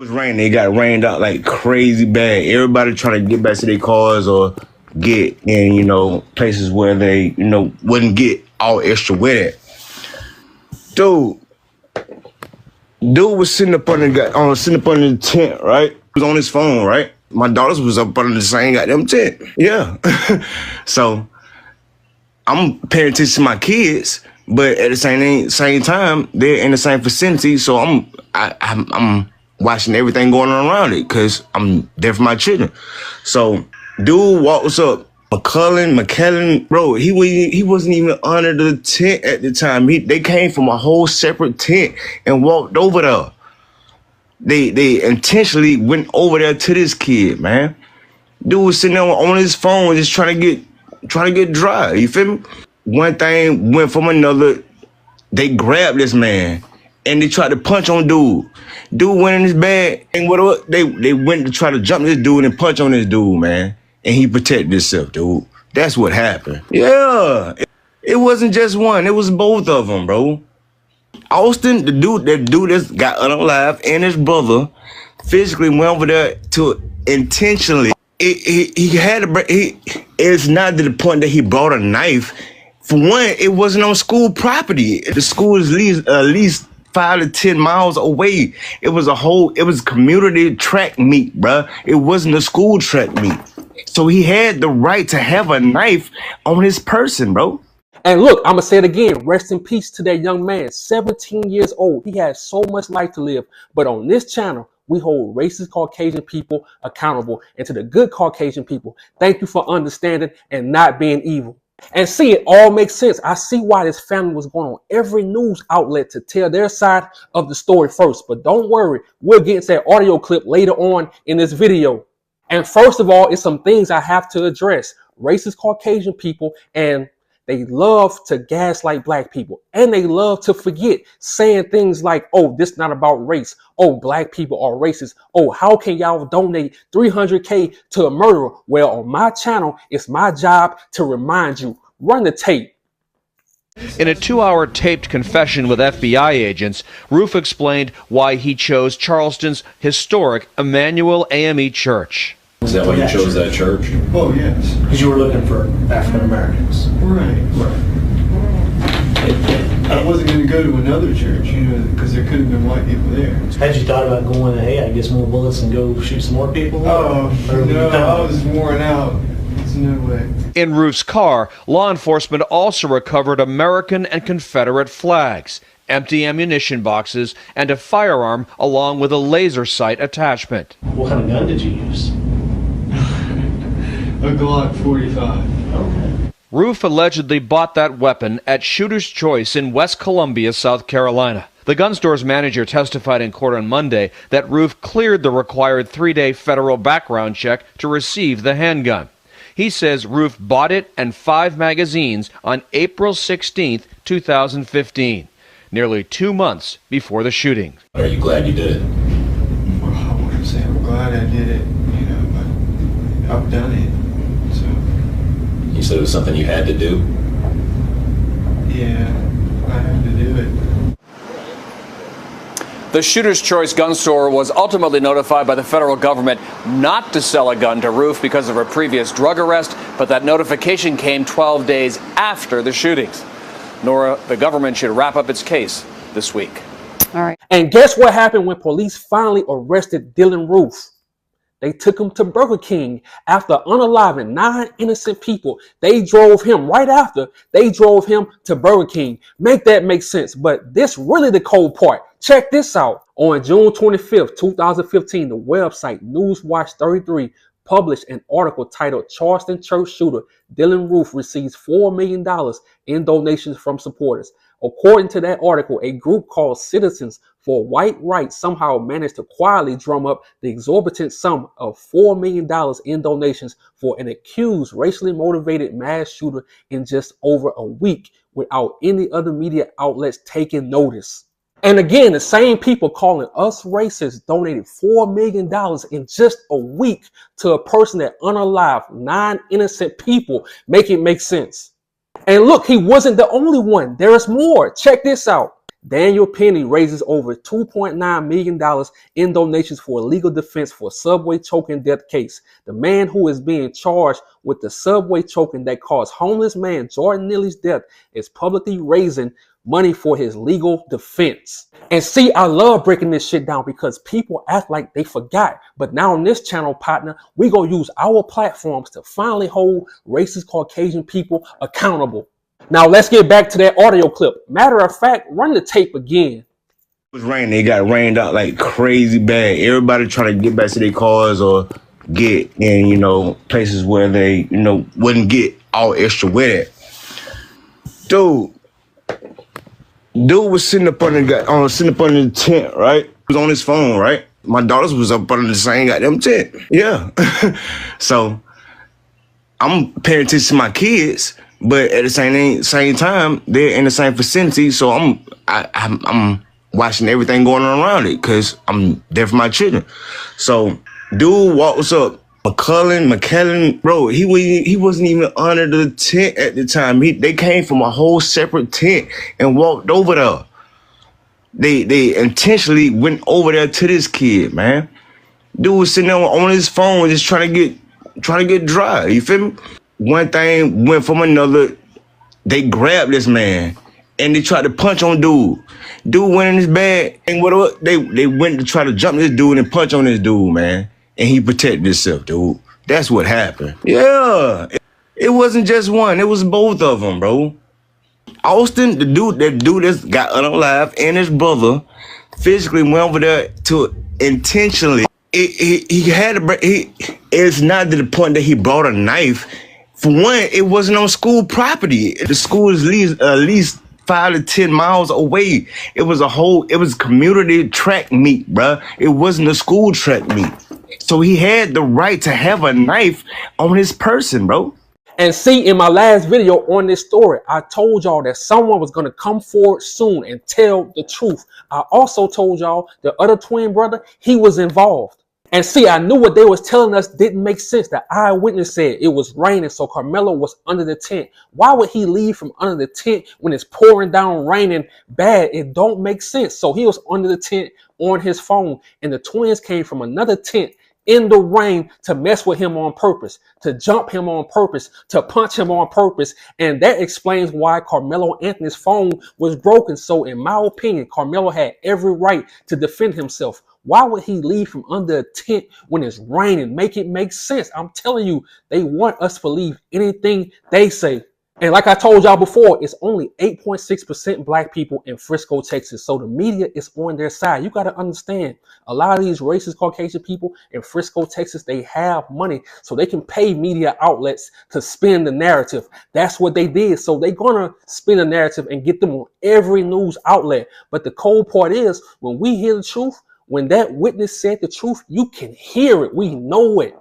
It was raining. It got rained out like crazy bad. Everybody trying to get back to their cars or get in, places where they, wouldn't get all extra wet at. Dude was sitting up under the tent, right? He was on his phone, right? My daughters was up under the same goddamn tent. Yeah. So I'm paying attention to my kids, but at the same time, they're in the same vicinity. So I'm watching everything going on around it because I'm there for my children. So dude walks up, McKellen, bro, he wasn't even under the tent at the time. They came from a whole separate tent and walked over there. They intentionally went over there to this kid, man. Dude was sitting there on his phone just trying to get dry. You feel me? One thing went from another. They grabbed this man and they tried to punch on dude. Dude went in his bag and whatever. They went to try to jump this dude and punch on this dude, man. And he protected himself, dude. That's what happened. Yeah. It wasn't just one. It was both of them, bro. Austin, that dude that got unalive, and his brother physically went over there to intentionally. It's not to the point that he brought a knife. For one, it wasn't on school property. The school is at least 5 to 10 miles away. It was community track meet, bruh. It wasn't a school track meet. So he had the right to have a knife on his person, bro. And look, I'm going to say it again. Rest in peace to that young man, 17 years old. He had so much life to live. But on this channel, we hold racist Caucasian people accountable. And to the good Caucasian people, thank you for understanding and not being evil. And see, it all makes sense. I see why this family was going on every news outlet to tell their side of the story first. But don't worry, we'll get into that audio clip later on in this video. And first of all, it's some things I have to address. Racist Caucasian people, and they love to gaslight black people. And they love to forget, saying things like, oh, this is not about race. Oh, black people are racist. Oh, how can y'all donate $300K to a murderer? Well, on my channel, it's my job to remind you. Run the tape. In a 2-hour taped confession with FBI agents, Roof explained why he chose Charleston's historic Emmanuel AME Church. Is that why you chose that church? Oh, yes. Because you were looking for African Americans. Right. I wasn't going to go to another church, because there could have been white people there. Had you thought about going, hey, I get some more bullets and go shoot some more people? Oh, no, I was worn out. There's no way. In Roof's car, law enforcement also recovered American and Confederate flags, empty ammunition boxes, and a firearm along with a laser sight attachment. What kind of gun did you use? A Glock 45. Okay. Roof allegedly bought that weapon at Shooter's Choice in West Columbia, South Carolina. The gun store's manager testified in court on Monday that Roof cleared the required 3-day federal background check to receive the handgun. He says Roof bought it and 5 magazines on April 16, 2015, nearly 2 months before the shooting. Are you glad you did it? Well, I wouldn't say I'm glad I did it, but I've done it. So. You said it was something you had to do? Yeah, I had to do it. The Shooter's Choice gun store was ultimately notified by the federal government not to sell a gun to Roof because of a previous drug arrest, but that notification came 12 days after the shootings. Nora, the government should wrap up its case this week. All right. And guess what happened when police finally arrested Dylan Roof? They took him to Burger King after unaliving 9 innocent people. They drove him to Burger King. Make that make sense. But this really the cold part. Check this out. On June 25th, 2015, the website Newswatch 33 published an article titled Charleston Church Shooter Dylan Roof Receives $4 million in donations from supporters. According to that article, a group called Citizens for White Rights somehow managed to quietly drum up the exorbitant sum of $4 million in donations for an accused racially motivated mass shooter in just over a week without any other media outlets taking notice. And again, the same people calling us racist donated $4 million in just a week to a person that unalived 9 innocent people. Make it make sense. And look, he wasn't the only one. There's more. Check this out. Daniel Penny raises over $2.9 million in donations for a legal defense for subway choking death case. The man who is being charged with the subway choking that caused homeless man Jordan Neely's death is publicly raising money for his legal defense. And see, I love breaking this shit down because people act like they forgot. But now on this channel, partner, we gonna use our platforms to finally hold racist Caucasian people accountable. Now let's get back to that audio clip. Matter of fact, run the tape again. It was raining. They got rained out like crazy bad. Everybody trying to get back to their cars or get in, places where they, wouldn't get all extra wet at. Dude was sitting up under the tent, right? He was on his phone, right? My daughters was up under the same goddamn tent. Yeah. So I'm paying attention to my kids, but at the same time, they're in the same vicinity. So I'm watching everything going on around it because I'm there for my children. So dude walks up, McKellen, bro, he wasn't even under the tent at the time. They came from a whole separate tent and walked over there. They intentionally went over there to this kid, man. Dude was sitting there on his phone just trying to get dry. You feel me? One thing went from another. They grabbed this man and they tried to punch on dude. Dude went in his bag and whatever. They went to try to jump this dude and punch on this dude, man. And he protected himself, dude. That's what happened. Yeah. It wasn't just one. It was both of them, bro. Austin, that dude that got unalive, and his brother physically went over there to intentionally. It's not to the point that he brought a knife. For one, it wasn't on school property. The school is at least 5 to 10 miles away. It was community track meet, bruh. It wasn't a school track meet. So he had the right to have a knife on his person, bro. And see, in my last video on this story, I told y'all that someone was going to come forward soon and tell the truth. I also told y'all the other twin brother, he was involved. And see, I knew what they was telling us didn't make sense. The eyewitness said it was raining, so Carmelo was under the tent. Why would he leave from under the tent when it's pouring down, raining bad? It don't make sense. So he was under the tent on his phone, and the twins came from another tent in the rain to mess with him on purpose, to jump him on purpose, to punch him on purpose. And that explains why Carmelo Anthony's phone was broken. So in my opinion, Carmelo had every right to defend himself. Why would he leave from under a tent when it's raining? Make it make sense. I'm telling you, they want us to believe anything they say. And like I told y'all before, it's only 8.6% black people in Frisco, Texas. So the media is on their side. You got to understand, a lot of these racist Caucasian people in Frisco, Texas, they have money so they can pay media outlets to spin the narrative. That's what they did. So they're going to spin a narrative and get them on every news outlet. But the cold part is, when we hear the truth, when that witness said the truth, you can hear it. We know it.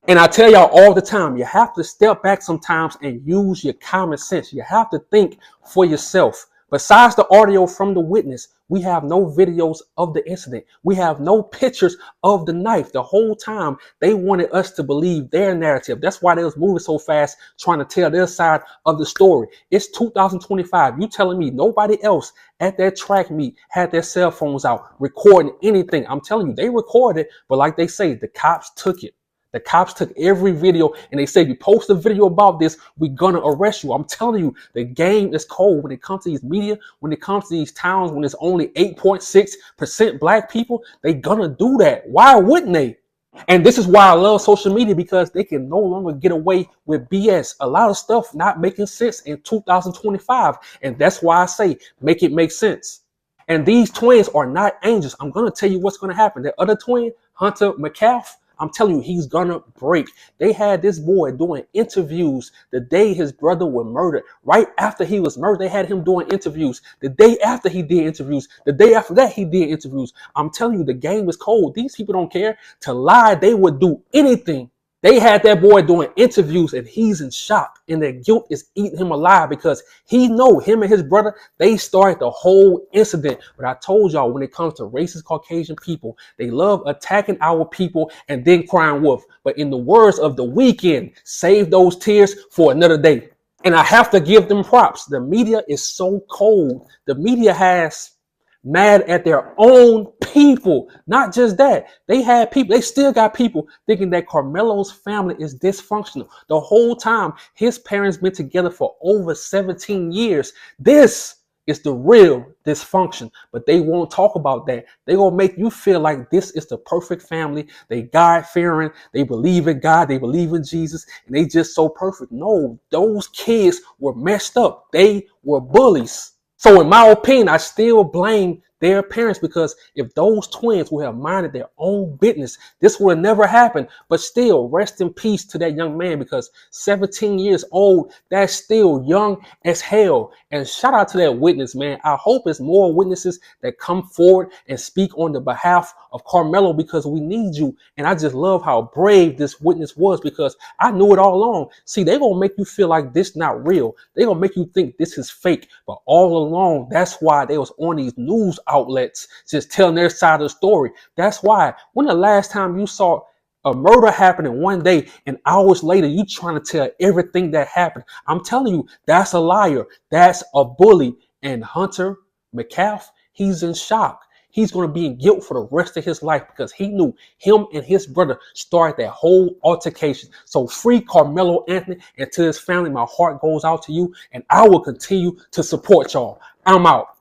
And I tell y'all all the time, you have to step back sometimes and use your common sense. You have to think for yourself. Besides the audio from the witness, we have no videos of the incident. We have no pictures of the knife. The whole time they wanted us to believe their narrative. That's why they was moving so fast, trying to tell their side of the story. It's 2025. You telling me nobody else at that track meet had their cell phones out recording anything? I'm telling you, they recorded, but like they say, the cops took it. The cops took every video and they said, you post a video about this, we're going to arrest you. I'm telling you, the game is cold when it comes to these media, when it comes to these towns, when it's only 8.6% black people, they going to do that. Why wouldn't they? And this is why I love social media, because they can no longer get away with BS. A lot of stuff not making sense in 2025. And that's why I say, make it make sense. And these twins are not angels. I'm going to tell you what's going to happen. The other twin, Hunter Metcalf, I'm telling you, he's gonna break. They had this boy doing interviews the day his brother was murdered. Right after he was murdered, they had him doing interviews. The day after he did interviews. The day after that, he did interviews. I'm telling you, the game is cold. These people don't care. To lie, they would do anything. They had that boy doing interviews and he's in shock, and their guilt is eating him alive because he know him and his brother, they started the whole incident. But I told y'all, when it comes to racist Caucasian people, they love attacking our people and then crying wolf. But in the words of The Weeknd, save those tears for another day. And I have to give them props. The media is so cold. The media has mad at their own people. Not just that, they still got people thinking that Carmelo's family is dysfunctional. The whole time, his parents been together for over 17 years. This is the real dysfunction, but they won't talk about that. They gonna make you feel like this is the perfect family. They God-fearing, they believe in God, they believe in Jesus, and they just so perfect. No, those kids were messed up. They were bullies. So in my opinion, I still blame their parents, because if those twins would have minded their own business, this would have never happened. But still, rest in peace to that young man, because 17 years old, that's still young as hell. And shout out to that witness, man. I hope it's more witnesses that come forward and speak on the behalf of Carmelo, because we need you. And I just love how brave this witness was, because I knew it all along. See, they're going to make you feel like this not real. They're going to make you think this is fake. But all along, that's why they was on these news outlets just telling their side of the story. That's why. When the last time you saw a murder happening one day and hours later you trying to tell everything that happened? I'm telling you, that's a liar. That's a bully. And Hunter Metcalf, he's in shock. He's going to be in guilt for the rest of his life, because he knew him and his brother started that whole altercation. So free Carmelo Anthony, and to his family, my heart goes out to you, and I will continue to support y'all. I'm out.